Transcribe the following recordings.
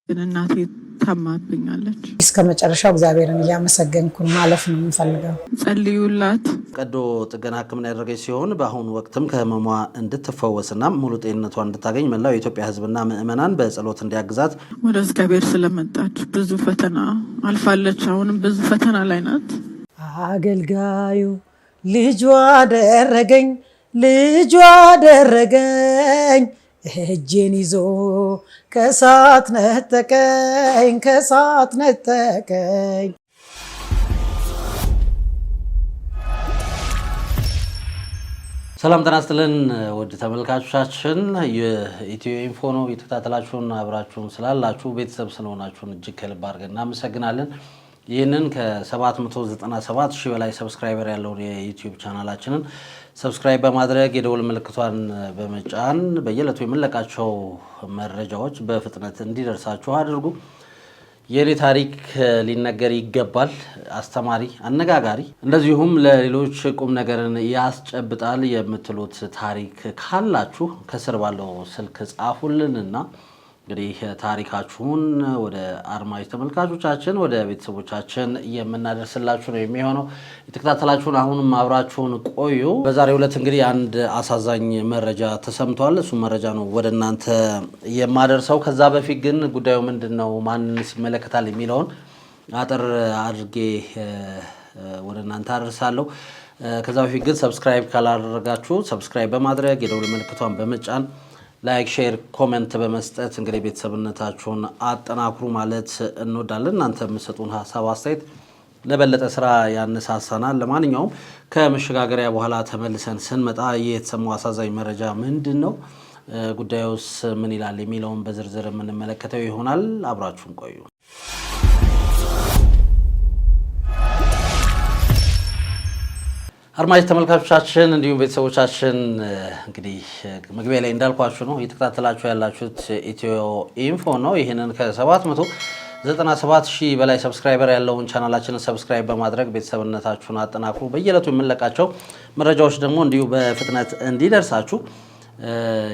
እናቴ ታማብኛለች። እስከ መጨረሻው እግዚአብሔርን እያመሰገንኩ ማለፍ ነው የምፈልገው። ጸልዩላት። ቀዶ ጥገና ሕክምና ያደረገች ሲሆን በአሁኑ ወቅትም ከህመሟ እንድትፈወስና ሙሉ ጤንነቷን እንድታገኝ መላው የኢትዮጵያ ሕዝብና ምዕመናን በጸሎት እንዲያግዛት ወደ እግዚአብሔር ስለመጣች ብዙ ፈተና አልፋለች። አሁንም ብዙ ፈተና ላይ ናት። አገልጋዩ ልጇ አደረገኝ እጄን ይዞ ከሳት ነጠቀኝ። ሰላም ጤና ይስጥልን ውድ ተመልካቾቻችን፣ የኢትዮ ኢንፎ ነው የተከታተላችሁን አብራችሁን ስላላችሁ ቤተሰብ ስለሆናችሁን እጅግ ከልብ አድርገን እናመሰግናለን። ይህንን ከ797 ሺህ በላይ ሰብስክራይበር ያለውን የዩቲዩብ ቻናላችንን ሰብስክራይብ በማድረግ የደወል ምልክቷን በመጫን በየዕለቱ የምንለቃቸው መረጃዎች በፍጥነት እንዲደርሳችሁ አድርጉ። የኔ ታሪክ ሊነገር ይገባል፣ አስተማሪ፣ አነጋጋሪ እንደዚሁም ለሌሎች ቁም ነገርን ያስጨብጣል የምትሉት ታሪክ ካላችሁ ከስር ባለው ስልክ ጻፉልንና እንግዲህ ታሪካችሁን ወደ አድማጭ ተመልካቾቻችን ወደ ቤተሰቦቻችን የምናደርስላችሁ ነው የሚሆነው። የተከታተላችሁን አሁንም አብራችሁን ቆዩ። በዛሬው ዕለት እንግዲህ አንድ አሳዛኝ መረጃ ተሰምቷል። እሱ መረጃ ነው ወደ እናንተ የማደርሰው። ከዛ በፊት ግን ጉዳዩ ምንድነው፣ ማንንስ ይመለከታል የሚለውን አጠር አድርጌ ወደ እናንተ አደርሳለሁ። ከዛ በፊት ግን ሰብስክራይብ ካላደረጋችሁ ሰብስክራይብ በማድረግ የደወል ምልክቷን በመጫን ላይክ፣ ሼር፣ ኮሜንት በመስጠት እንግዲህ ቤተሰብነታችሁን አጠናክሩ ማለት እንወዳለን። እናንተ የምትሰጡን ሀሳብ አስተያየት ለበለጠ ስራ ያነሳሳናል። ለማንኛውም ከመሸጋገሪያ በኋላ ተመልሰን ስንመጣ የተሰማው አሳዛኝ መረጃ ምንድን ነው፣ ጉዳዩስ ምን ይላል የሚለውን በዝርዝር የምንመለከተው ይሆናል። አብራችሁን ቆዩ። አድማጭ ተመልካቾቻችን እንዲሁም ቤተሰቦቻችን እንግዲህ መግቢያ ላይ እንዳልኳችሁ ነው እየተከታተላችሁ ያላችሁት ኢትዮ ኢንፎ ነው። ይህንን ከ797 ሺህ በላይ ሰብስክራይበር ያለውን ቻናላችንን ሰብስክራይብ በማድረግ ቤተሰብነታችሁን አጠናክሩ። በየዕለቱ የምንለቃቸው መረጃዎች ደግሞ እንዲሁ በፍጥነት እንዲደርሳችሁ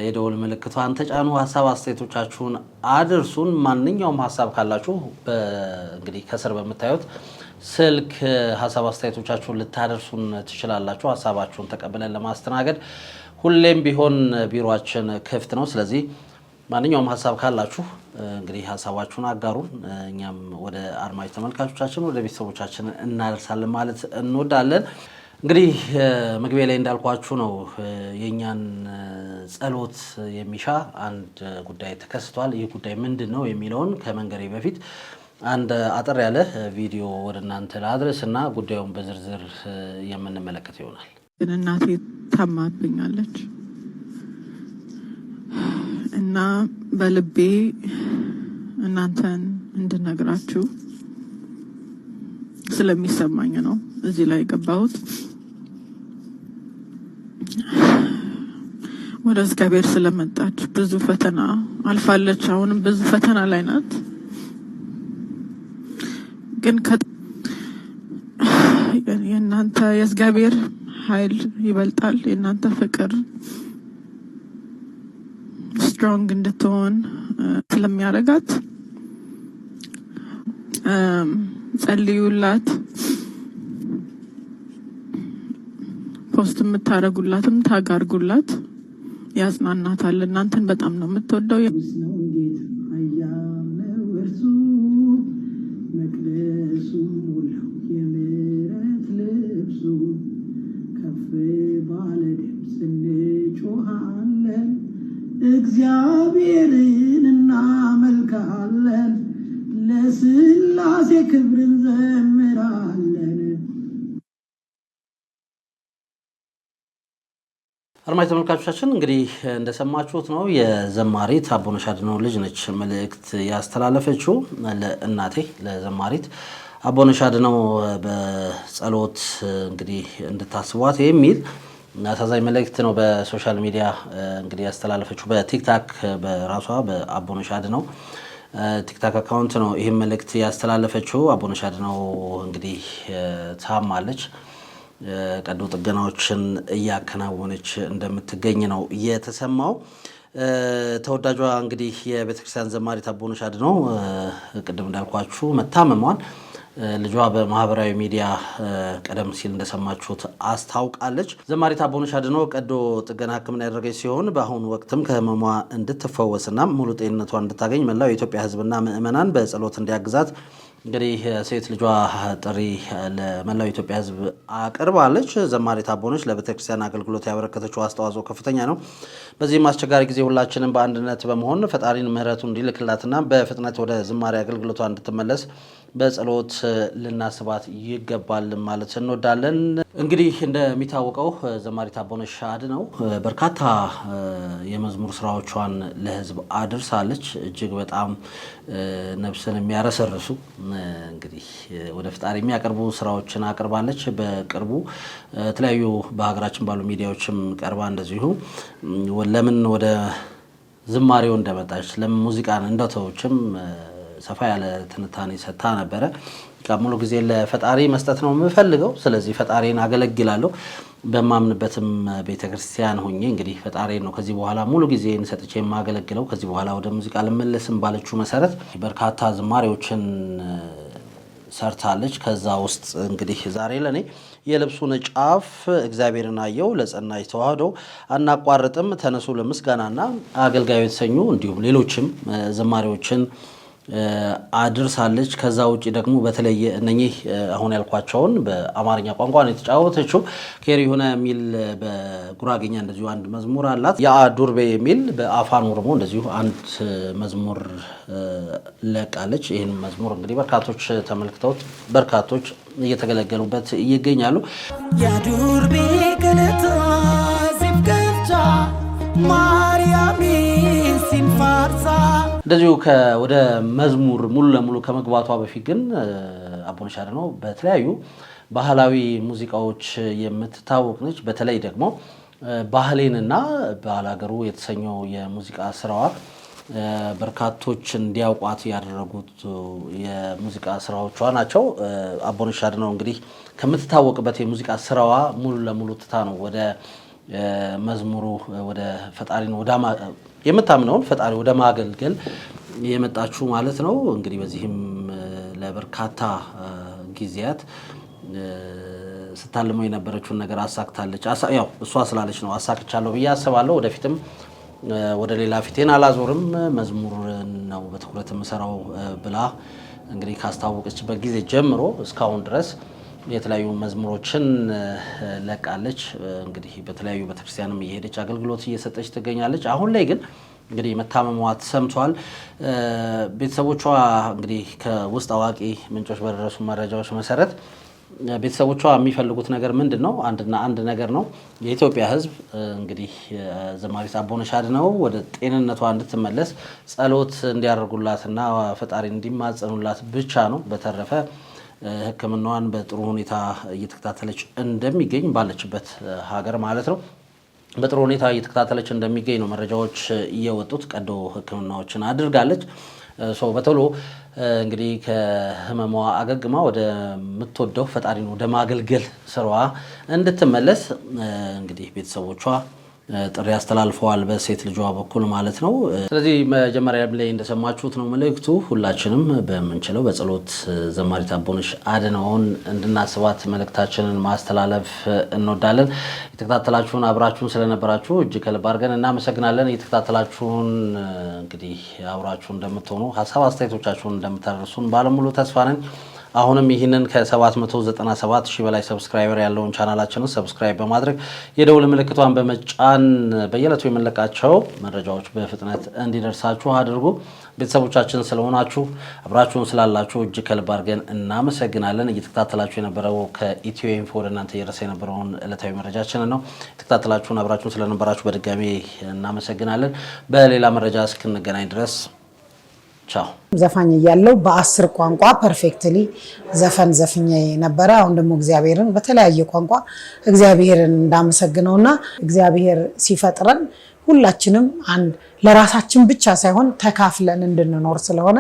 የደወል ምልክቷን ተጫኑ። ሀሳብ አስተያየቶቻችሁን አድርሱን። ማንኛውም ሀሳብ ካላችሁ እንግዲህ ከስር በምታዩት ስልክ ሀሳብ አስተያየቶቻችሁን ልታደርሱን ትችላላችሁ። ሀሳባችሁን ተቀብለን ለማስተናገድ ሁሌም ቢሆን ቢሮአችን ክፍት ነው። ስለዚህ ማንኛውም ሀሳብ ካላችሁ እንግዲህ ሀሳባችሁን አጋሩን። እኛም ወደ አድማጭ ተመልካቾቻችን ወደ ቤተሰቦቻችን እናደርሳለን ማለት እንወዳለን። እንግዲህ መግቢያ ላይ እንዳልኳችሁ ነው የኛን ጸሎት የሚሻ አንድ ጉዳይ ተከስቷል። ይህ ጉዳይ ምንድን ነው የሚለውን ከመንገሬ በፊት አንድ አጠር ያለ ቪዲዮ ወደ እናንተ ላድረስና ጉዳዩን በዝርዝር የምንመለከት ይሆናል። እናቴ ታማብኛለች እና በልቤ እናንተን እንድነግራችሁ ስለሚሰማኝ ነው እዚህ ላይ ገባሁት። ወደ እግዚአብሔር ስለመጣች ብዙ ፈተና አልፋለች። አሁንም ብዙ ፈተና ላይ ናት። ግን የእናንተ የእግዚአብሔር ኃይል ይበልጣል። የእናንተ ፍቅር ስትሮንግ እንድትሆን ስለሚያደርጋት ጸልዩላት። ፖስት የምታደርጉላትም ታጋርጉላት፣ ያጽናናታል። እናንተን በጣም ነው የምትወደው። እግዚአብሔርን እናመልካለን፣ ለስላሴ ክብርን ዘምራለን። አድማጭ ተመልካቾቻችን እንግዲህ እንደሰማችሁት ነው የዘማሪት አቦነሽ አድነው ልጅ ነች መልእክት ያስተላለፈችው ለእናቴ ለዘማሪት አቦነሽ አድነው በጸሎት እንግዲህ እንድታስቧት የሚል አሳዛኝ መልእክት ነው በሶሻል ሚዲያ እንግዲህ ያስተላለፈችው። በቲክታክ በራሷ በአቦነሽ አድነው ቲክታክ አካውንት ነው ይሄን መልእክት ያስተላለፈችው። አቦነሽ አድነው እንግዲህ ታማለች፣ ቀዶ ጥገናዎችን እያከናወነች እንደምትገኝ ነው የተሰማው። ተወዳጇ እንግዲህ የቤተክርስቲያን ዘማሪት አቦነሽ አድነው ቅድም እንዳልኳችሁ መታመሟን ልጇ በማህበራዊ ሚዲያ ቀደም ሲል እንደሰማችሁት አስታውቃለች። ዘማሪት አቦነሽ አድነው ቀዶ ጥገና ሕክምና ያደረገች ሲሆን በአሁኑ ወቅትም ከህመሟ እንድትፈወስና ሙሉ ጤንነቷን እንድታገኝ መላው የኢትዮጵያ ሕዝብና ምዕመናን በጸሎት እንዲያግዛት እንግዲህ ሴት ልጇ ጥሪ ለመላው ኢትዮጵያ ሕዝብ አቅርባለች። ዘማሪት አቦነሽ ለቤተክርስቲያን አገልግሎት ያበረከተችው አስተዋጽኦ ከፍተኛ ነው። በዚህም አስቸጋሪ ጊዜ ሁላችንም በአንድነት በመሆን ፈጣሪን ምሕረቱን እንዲልክላትና በፍጥነት ወደ ዝማሬ አገልግሎቷ እንድትመለስ በጸሎት ልናስባት ይገባል ማለት እንወዳለን። እንግዲህ እንደሚታወቀው ዘማሪት አቦነሽ አድነው በርካታ የመዝሙር ስራዎቿን ለህዝብ አድርሳለች። እጅግ በጣም ነፍስን የሚያረሰርሱ እንግዲህ ወደ ፍጣሪ የሚያቀርቡ ስራዎችን አቅርባለች። በቅርቡ የተለያዩ በሀገራችን ባሉ ሚዲያዎችም ቀርባ እንደዚሁ ለምን ወደ ዝማሬው እንደመጣች ለምን ሙዚቃን እንደተወችም ሰፋ ያለ ትንታኔ ሰጥታ ነበረ። ሙሉ ጊዜ ለፈጣሪ መስጠት ነው የምፈልገው፣ ስለዚህ ፈጣሪን አገለግላለሁ በማምንበትም ቤተክርስቲያን ሆኜ እንግዲህ ፈጣሪን ነው ከዚህ በኋላ ሙሉ ጊዜን ሰጥቼ የማገለግለው፣ ከዚህ በኋላ ወደ ሙዚቃ ልመለስም ባለችው መሰረት በርካታ ዝማሬዎችን ሰርታለች። ከዛ ውስጥ እንግዲህ ዛሬ ለኔ የልብሱን ጫፍ እግዚአብሔርን አየው፣ ለጸናች ተዋህዶ፣ አናቋርጥም፣ ተነሱ ለምስጋናና አገልጋዩ የተሰኙ እንዲሁም ሌሎችም ዝማሬዎችን አድርሳለች። ከዛ ውጪ ደግሞ በተለየ እነኚህ አሁን ያልኳቸውን በአማርኛ ቋንቋ ነው የተጫወተችው። ኬሪ ሆነ የሚል በጉራጌኛ እንደዚሁ አንድ መዝሙር አላት። ያ ዱርቤ የሚል በአፋን ኦሮሞ እንደዚሁ አንድ መዝሙር ለቃለች። ይህን መዝሙር እንግዲህ በርካቶች ተመልክተውት በርካቶች እየተገለገሉበት ይገኛሉ። ያ ዱርቤ ገለታ ሲፍከፍቻ ማርያም ሲንፋርሳ እንደዚሁ ወደ መዝሙር ሙሉ ለሙሉ ከመግባቷ በፊት ግን አቦነሽ አድነው በተለያዩ ባህላዊ ሙዚቃዎች የምትታወቅ ነች። በተለይ ደግሞ ባህሌንና ባላገሩ የተሰኘው የሙዚቃ ስራዋ በርካቶች እንዲያውቋት ያደረጉት የሙዚቃ ስራዎቿ ናቸው። አቦነሽ አድነው እንግዲህ ከምትታወቅበት የሙዚቃ ስራዋ ሙሉ ለሙሉ ትታ ነው ወደ መዝሙሩ ወደ ፈጣሪን ወደ የምታምነውን ፈጣሪ ወደ ማገልገል የመጣችው ማለት ነው። እንግዲህ በዚህም ለበርካታ ጊዜያት ስታልመው የነበረችውን ነገር አሳክታለች። ያው እሷ ስላለች ነው አሳክቻለሁ ብዬ አስባለሁ። ወደፊትም ወደ ሌላ ፊቴን አላዞርም፣ መዝሙር ነው በትኩረት የምሰራው ብላ እንግዲህ ካስታወቀችበት ጊዜ ጀምሮ እስካሁን ድረስ የተለያዩ መዝሙሮችን ለቃለች። እንግዲህ በተለያዩ ቤተክርስቲያንም እየሄደች አገልግሎት እየሰጠች ትገኛለች። አሁን ላይ ግን እንግዲህ መታመሟ ተሰምቷል። ቤተሰቦቿ እንግዲህ ከውስጥ አዋቂ ምንጮች በደረሱ መረጃዎች መሰረት ቤተሰቦቿ የሚፈልጉት ነገር ምንድን ነው? አንድ ነገር ነው። የኢትዮጵያ ሕዝብ እንግዲህ ዘማሪት አቦነሽ አድነው ወደ ጤንነቷ እንድትመለስ ጸሎት እንዲያደርጉላትና ፈጣሪ እንዲማጸኑላት ብቻ ነው። በተረፈ ሕክምናዋን በጥሩ ሁኔታ እየተከታተለች እንደሚገኝ ባለችበት ሀገር ማለት ነው በጥሩ ሁኔታ እየተከታተለች እንደሚገኝ ነው መረጃዎች እየወጡት። ቀዶ ሕክምናዎችን አድርጋለች። በቶሎ እንግዲህ ከህመሟ አገግማ ወደ ምትወደው ፈጣሪን ወደ ማገልገል ስራዋ እንድትመለስ እንግዲህ ቤተሰቦቿ ጥሪ አስተላልፈዋል በሴት ልጇ በኩል ማለት ነው። ስለዚህ መጀመሪያ ላይ እንደሰማችሁት ነው መልእክቱ። ሁላችንም በምንችለው በጸሎት ዘማሪት አቦነሽ አድነውን እንድናስባት መልእክታችንን ማስተላለፍ እንወዳለን። የተከታተላችሁን አብራችሁን ስለነበራችሁ እጅግ ከልብ አድርገን እናመሰግናለን። የተከታተላችሁን እንግዲህ አብራችሁ እንደምትሆኑ ሀሳብ አስተያየቶቻችሁን እንደምታደርሱን ባለሙሉ ተስፋ ነን። አሁንም ይህንን ከ797 ሺህ በላይ ሰብስክራይበር ያለውን ቻናላችንን ሰብስክራይብ በማድረግ የደውል ምልክቷን በመጫን በየዕለቱ የምንለቃቸው መረጃዎች በፍጥነት እንዲደርሳችሁ አድርጉ። ቤተሰቦቻችን ስለሆናችሁ አብራችሁን ስላላችሁ እጅግ ከልብ አድርገን እናመሰግናለን። እየተከታተላችሁ የነበረው ከኢትዮ ኢንፎ ወደ እናንተ እየደረሰ የነበረውን ዕለታዊ መረጃችንን ነው። የተከታተላችሁን አብራችሁን ስለነበራችሁ በድጋሚ እናመሰግናለን። በሌላ መረጃ እስክንገናኝ ድረስ ቻው። ዘፋኝ እያለው በ10 ቋንቋ ፐርፌክትሊ ዘፈን ዘፍኜ ነበረ። አሁን ደግሞ እግዚአብሔርን በተለያየ ቋንቋ እግዚአብሔርን እንዳመሰግነውና እግዚአብሔር ሲፈጥረን ሁላችንም አንድ ለራሳችን ብቻ ሳይሆን ተካፍለን እንድንኖር ስለሆነ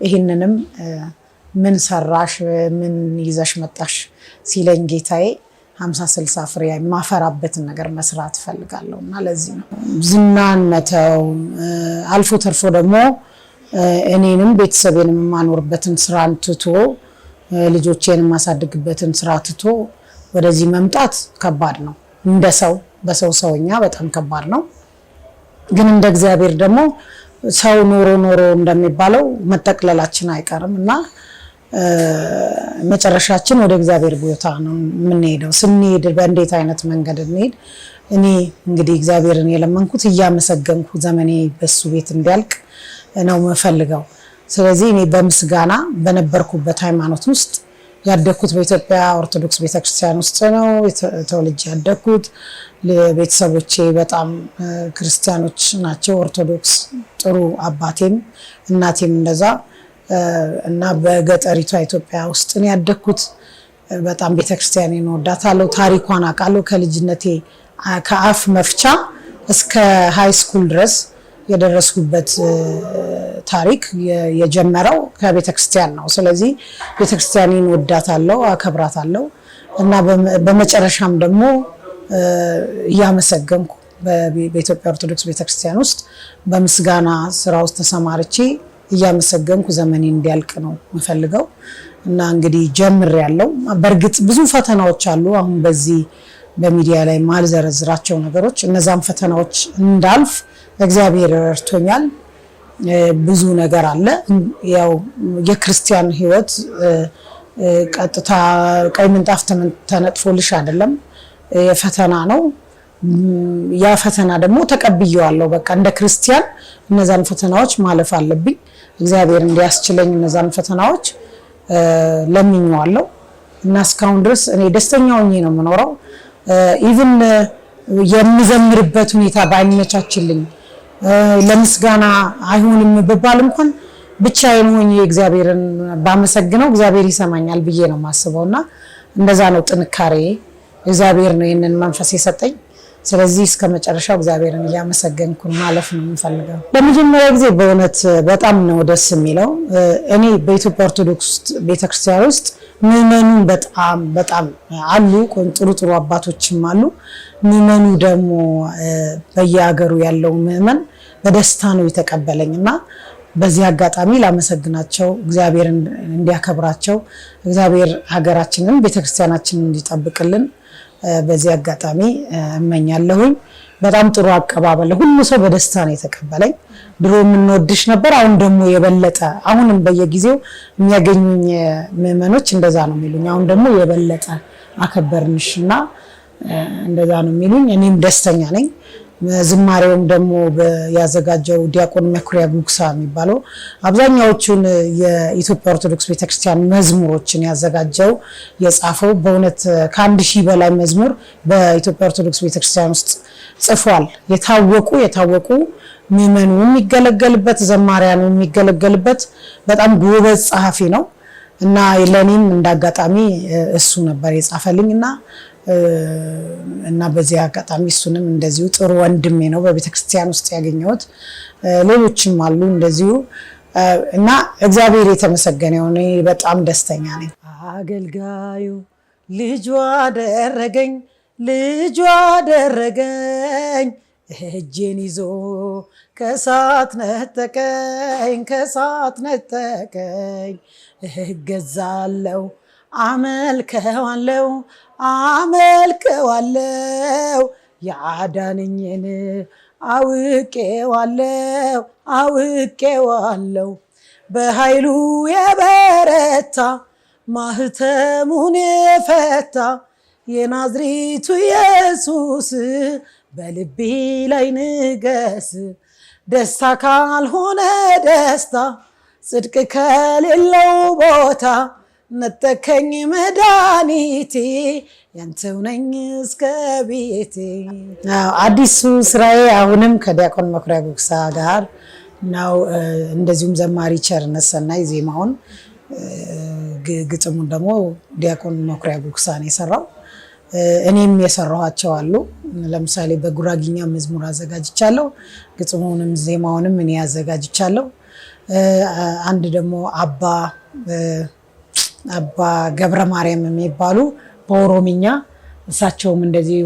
ይህንንም ምን ሰራሽ ምን ይዘሽ መጣሽ ሲለኝ ጌታዬ 50 60 ፍሬ ማፈራበትን ነገር መስራት ፈልጋለሁና ለዚህ ነው ዝናን መተው አልፎ ተርፎ ደግሞ እኔንም ቤተሰቤንም ማኖርበትን ስራ ትቶ ልጆቼንም ማሳደግበትን ስራ ትቶ ወደዚህ መምጣት ከባድ ነው እንደ ሰው በሰውኛ በጣም ከባድ ነው ግን እንደ እግዚአብሔር ደግሞ ሰው ኖሮ እንደሚባለው መጠቅለላችን አይቀርምና መጨረሻችን ወደ እግዚአብሔር ቦታ ነው የምንሄደው ስንሄድ በእንዴት አይነት መንገድ እንሄድ እኔ እንግዲህ እግዚአብሔርን የለመንኩት እያመሰገንኩ ዘመኔ በሱ ቤት እንዲያልቅ ነው የምፈልገው ስለዚህ እኔ በምስጋና በነበርኩበት ሃይማኖት ውስጥ ያደኩት በኢትዮጵያ ኦርቶዶክስ ቤተክርስቲያን ውስጥ ነው ተወልጄ ያደኩት ለቤተሰቦቼ በጣም ክርስቲያኖች ናቸው ኦርቶዶክስ ጥሩ አባቴም እናቴም እንደዛ እና በገጠሪቷ ኢትዮጵያ ውስጥ ነው ያደኩት በጣም ቤተክርስቲያኔን ወዳታለሁ ታሪኳን አቃለሁ ከልጅነቴ ከአፍ መፍቻ እስከ ሃይ ስኩል ድረስ የደረስኩበት ታሪክ የጀመረው ከቤተክርስቲያን ነው ስለዚህ ቤተክርስቲያኔን ወዳታለሁ አከብራታለሁ እና በመጨረሻም ደግሞ ያመሰገንኩ በኢትዮጵያ ኦርቶዶክስ ቤተክርስቲያን ውስጥ በምስጋና ስራ ውስጥ ተሰማርቼ ያመሰገንኩ ዘመኔ እንዲያልቅ ነው የምፈልገው እና እንግዲህ ጀምሬያለሁ በርግጥ ብዙ ፈተናዎች አሉ አሁን በዚህ በሚዲያ ላይ ማልዘረዝራቸው ነገሮች እነዛም ፈተናዎች እንዳልፍ እግዚአብሔር ረድቶኛል ብዙ ነገር አለ ያው የክርስቲያን ህይወት ቀጥታ ቀይ ምንጣፍ ተነጥፎልሽ አይደለም የፈተና ነው ያ ፈተና ደግሞ ተቀብየዋለሁ በቃ እንደ ክርስቲያን እነዛን ፈተናዎች ማለፍ አለብኝ እግዚአብሔር እንዲያስችለኝ እነዛን ፈተናዎች ለምኜዋለሁ እና እስካሁን ድረስ እኔ ደስተኛ ሆኜ ነው የምኖረው ኢቭን የምዘምርበት ሁኔታ ባይመቻችልኝ ለምስጋና አይሆንም በባል እንኳን ብቻዬን ሆኜ እግዚአብሔርን ባመሰግነው እግዚአብሔር ይሰማኛል ብዬ ነው ማስበውና እንደዛ ነው ጥንካሬ እግዚአብሔር ነው ይሄንን መንፈስ የሰጠኝ ስለዚህ እስከ መጨረሻው እግዚአብሔርን ያመሰገንኩ ማለፍ ነው የምፈልገው ለመጀመሪያ ጊዜ በእውነት በጣም ነው ደስ የሚለው እኔ በኢትዮጵያ ኦርቶዶክስ ቤተክርስቲያን ውስጥ ምዕመኑ በጣም አሉ ጥሩ አባቶችም አሉ ምዕመኑ ደግሞ በየሀገሩ ያለው ምዕመን በደስታ ነው የተቀበለኝና በዚህ አጋጣሚ ላመሰግናቸው እግዚአብሔርን እንዲያከብራቸው እግዚአብሔር ሀገራችንን ቤተክርስቲያናችንን እንዲጠብቅልን በዚህ አጋጣሚ እመኛለሁኝ በጣም ጥሩ አቀባበል ሁሉ ሰው በደስታ ነው የተቀበለኝ ድሮ ምንወድሽ ነበር አሁን ደግሞ የበለጠ አሁንም በየጊዜው የሚያገኙኝ ምዕመኖች እንደዛ ነው የሚሉኝ አሁን ደግሞ የበለጠ አከበርንሽና እንደዛ ነው የሚሉኝ እኔም ደስተኛ ነኝ ዝማሬውም ደግሞ ያዘጋጀው ዲያቆን መኩሪያ ጉግሳ የሚባለው አብዛኛዎቹን የኢትዮጵያ ኦርቶዶክስ ቤተክርስቲያን መዝሙሮችን ያዘጋጀው የጻፈው በእውነት ከ1000 በላይ መዝሙር በኢትዮጵያ ኦርቶዶክስ ቤተክርስቲያን ውስጥ ጽፏል የታወቁ ምዕመኑ የሚገለገልበት ዘማሪያኑ የሚገለገልበት በጣም ጎበዝ ጸሐፊ ነው እና ለኔም እንዳጋጣሚ እሱ ነበር የጻፈልኝና በዚህ አጋጣሚ እሱንም እንደዚሁ ጥሩ ወንድሜ ነው በቤተክርስቲያን ውስጥ ያገኘሁት ሌሎችም አሉ እንደዚሁ እና እግዚአብሔር የተመሰገነ ይሁን በጣም ደስተኛ ነኝ አገልጋዩ ልጇ አደረገኝ እጄን ይዞ ከሳት ነጠቀኝ እገዛለሁ አመልከዋለሁ ያዳነኝን አውቄዋለሁ በኃይሉ የበረታ ማህተሙን የፈታ የናዝሬቱ ኢየሱስ በልቤ ላይ ንገስ ደስታ ካልሆነ ደስታ ጽድቅ ከሌለው ቦታ ነጠቀኝ መድኃኒቴ ያንተው ነኝ እስከ ቤቴ አዲሱ ስራዬ አሁንም ከዲያቆን መኩሪያ ጉግሳ ጋር ነው እንደዚሁም ዘማሪ ቸርነት ሰናይ ዜማውን ግጥሙን ደግሞ ዲያቆን መኩሪያ ጉግሳ ነው የሰራው እኔም የሰራኋቸው አሉ ለምሳሌ በጉራጊኛ መዝሙር አዘጋጅቻለሁ ግጥሙንም ዜማውንም እኔ አዘጋጅቻለሁ አንድ ደግሞ አባ ገብረ ማርያም የሚባሉ በኦሮሚኛ እሳቸውም እንደዚህ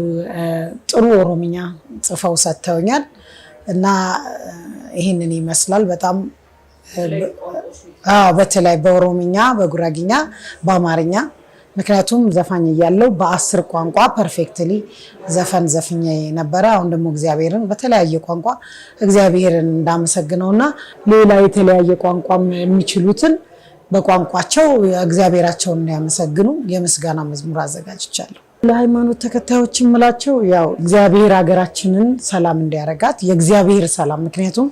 ጥሩ ኦሮምኛ ጽፈው ሰጥተውኛል እና ይህንን ይመስላል። በጣም በተለይ በኦሮምኛ፣ በጉራግኛ፣ በአማርኛ ምክንያቱም ዘፋኝ እያለው በ10 ቋንቋ ፐርፌክትሊ ዘፈን ዘፍኜ ነበረ። አሁን ደግሞ እግዚአብሔርን በተለያየ ቋንቋ እግዚአብሔርን እንዳመሰግነውና ሌላ የተለያየ ቋንቋም የሚችሉትን በቋንቋቸው እግዚአብሔራቸውን እንዲያመሰግኑ የምስጋና መዝሙር አዘጋጅቻለሁ። ለሃይማኖት ተከታዮች የምላቸው ያው እግዚአብሔር ሀገራችንን ሰላም እንዲያረጋት የእግዚአብሔር ሰላም ምክንያቱም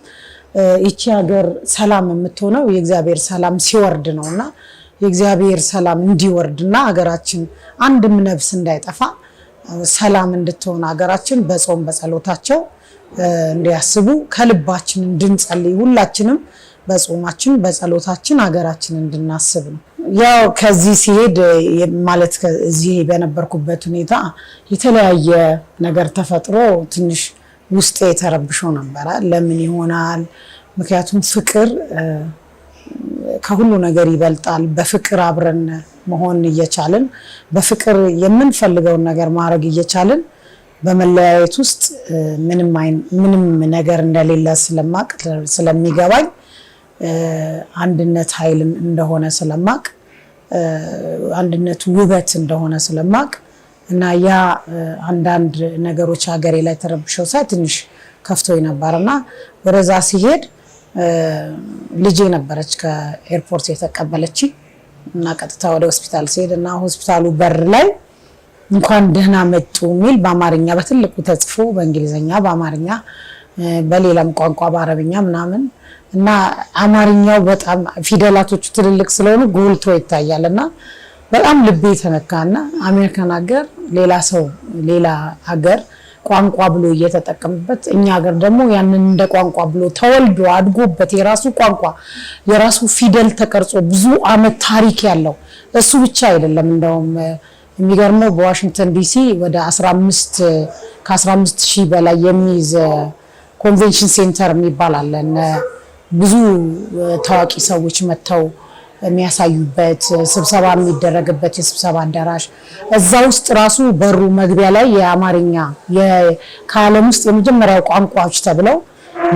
ይቺ ሀገር ሰላም የምትሆነው የእግዚአብሔር ሰላም ሲወርድ ነውና የእግዚአብሔር ሰላም እንዲወርድና ሀገራችን አንድም ነፍስ እንዳይጠፋ ሰላም እንድትሆን ሀገራችን በጾም በጸሎታቸው እንዲያስቡ ከልባችን እንድንጸልይ ሁላችንም በጾማችን በጸሎታችን ሀገራችን እንድናስብ ነው። ያው ከዚህ ሲሄድ ማለት እዚህ በነበርኩበት ሁኔታ የተለያየ ነገር ተፈጥሮ ትንሽ ውስጤ ተረብሾ ነበር። ለምን ይሆናል? ምክንያቱም ፍቅር ከሁሉ ነገር ይበልጣል። በፍቅር አብረን መሆን እየቻልን በፍቅር የምንፈልገውን ነገር ማድረግ እየቻልን በመለያየት ውስጥ ምንም ነገር እንደሌለ ስለሚገባኝ አንድነት ኃይል እንደሆነ ስለማቅ አንድነት ውበት እንደሆነ ስለማቅ እና ያ አንዳንድ ነገሮች ሀገሬ ላይ ተረብሸው ሳይ ትንሽ ከፍቶኝ ነበርና ወደዛ ሲሄድ ልጄ ነበረች ከኤርፖርት የተቀበለች እና ቀጥታ ወደ ሆስፒታል ሲሄድ እና ሆስፒታሉ በር ላይ እንኳን ደህና መጡ የሚል በአማርኛ በትልቁ ተጽፎ በእንግሊዘኛ በአማርኛ በሌላም ቋንቋ በአረብኛ ምናምን እና አማርኛው በጣም ፊደላቶቹ ትልልቅ ስለሆኑ ጎልቶ ይታያልና በጣም ልቤ ተነካና አሜሪካን ሀገር ሌላ ሰው ሌላ ሀገር ቋንቋ ብሎ እየተጠቀመበት እኛ ሀገር ደግሞ ያንን እንደ ቋንቋ ብሎ ተወልዶ አድጎበት የራሱ ቋንቋ የራሱ ፊደል ተቀርጾ ብዙ አመት ታሪክ ያለው እሱ ብቻ አይደለም። እንደውም የሚገርመው በዋሽንግተን ዲሲ ወደ 15 ሺህ በላይ የሚይዝ ኮንቬንሽን ሴንተር የሚባል አለ። ብዙ ታዋቂ ሰዎች መጥተው የሚያሳዩበት ስብሰባ የሚደረግበት የስብሰባ አዳራሽ እዛ ውስጥ ራሱ በሩ መግቢያ ላይ የአማርኛ ከዓለም ውስጥ የመጀመሪያው ቋንቋዎች ተብለው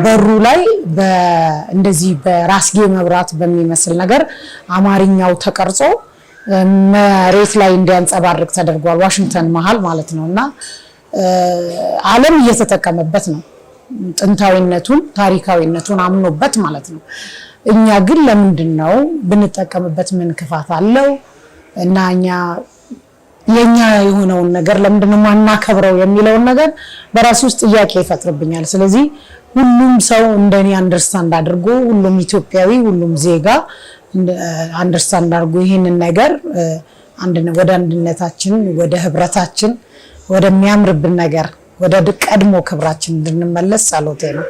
በሩ ላይ እንደዚህ በራስጌ መብራት በሚመስል ነገር አማርኛው ተቀርጾ መሬት ላይ እንዲያንጸባርቅ ተደርጓል። ዋሽንግተን መሃል ማለት ነውና ዓለም እየተጠቀመበት ነው። ጥንታዊነቱን ታሪካዊነቱን አምኖበት ማለት ነው። እኛ ግን ለምንድነው ብንጠቀምበት ምን ክፋት አለው? እና የኛ የሆነውን ነገር ለምንድነው ማናከብረው የሚለውን ነገር በራሱ ውስጥ ጥያቄ ይፈጥርብኛል። ስለዚህ ሁሉም ሰው እንደኔ አንደርስታንድ አድርጎ ሁሉም ኢትዮጵያዊ ሁሉም ዜጋ አንደርስታንድ አድርጎ ይሄንን ነገር ወደ አንድነታችን ወደ ህብረታችን ወደሚያምርብን ነገር ወደ ቀድሞ ክብራችን እንድንመለስ ጸሎቴ ነው።